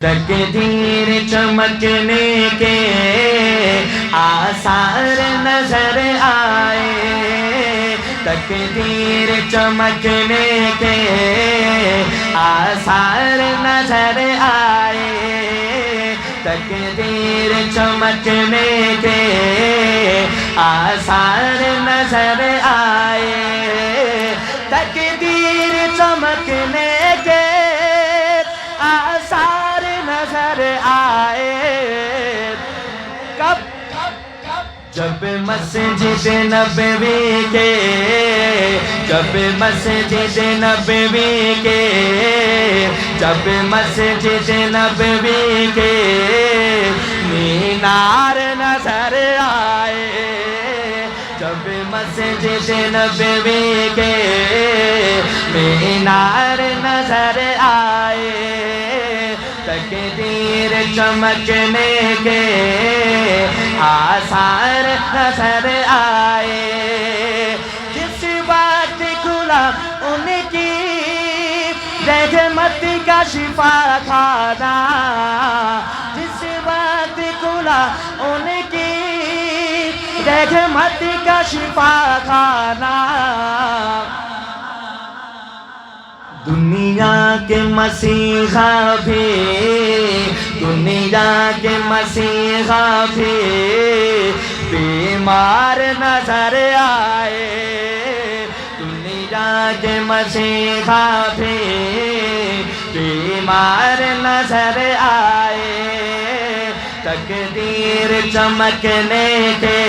تقدیر چمکنے کے آثار نظر آئے، تقدیر چمکنے کے آثار نظر آئے، تقدیر چمکنے کے آثار نظر آئے، تقدیر چمکنے کے آثار نظر آئے۔ کب؟ جب مسجد نبوی کے، جب مسجد نبوی کے، جب مسجد نبوی کے مینار نظر آئے، جب مسجد نبوی کے مینار نظر آئے، تقدیر چمکنے کے آثار نظر آئے۔ جس وقت کھلا ان کی رحمت کا شفا خانہ، جس وقت کھلا ان کی رحمت کا شفا خانہ، دنیا کے مسیحا بھی، دنیا کے مسیحا بھی بیمار نظر آئے، دنیا کے مسیحا بھی بیمار نظر آئے، تقدیر چمکنے کے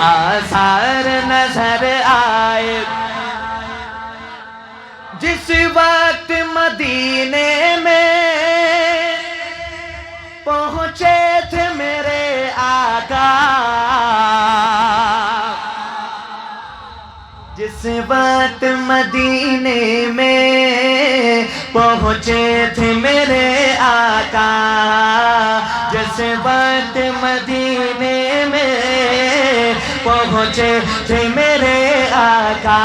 آثار نظر آئے۔ جس وقت مدینے میں پہنچے تھے میرے آقا، جس وقت مدینے میں پہنچے تھے میرے آقا، جس وقت مدینے میں پہنچے تھے میرے آقا،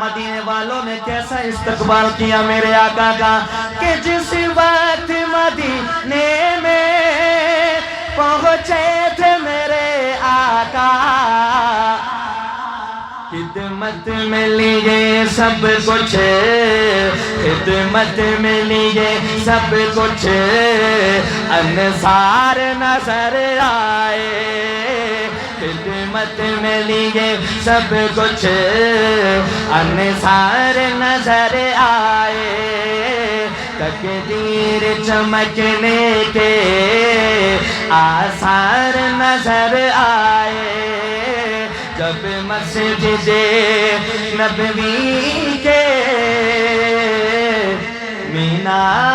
مدینے والوں نے کیسا استقبال کیا میرے آقا کا کہ جس وقت مدینے میں پہنچے تھے میرے آقا، خدمت میں لیے سب کچھ، خدمت میں لیے سب کچھ انصار نظر آئے، خدمت میں لیے سب کچھ انصار نظر آئے، تقدیر چمکنے کے آثار نظر آئے، جب مسجد نبوی کے مینار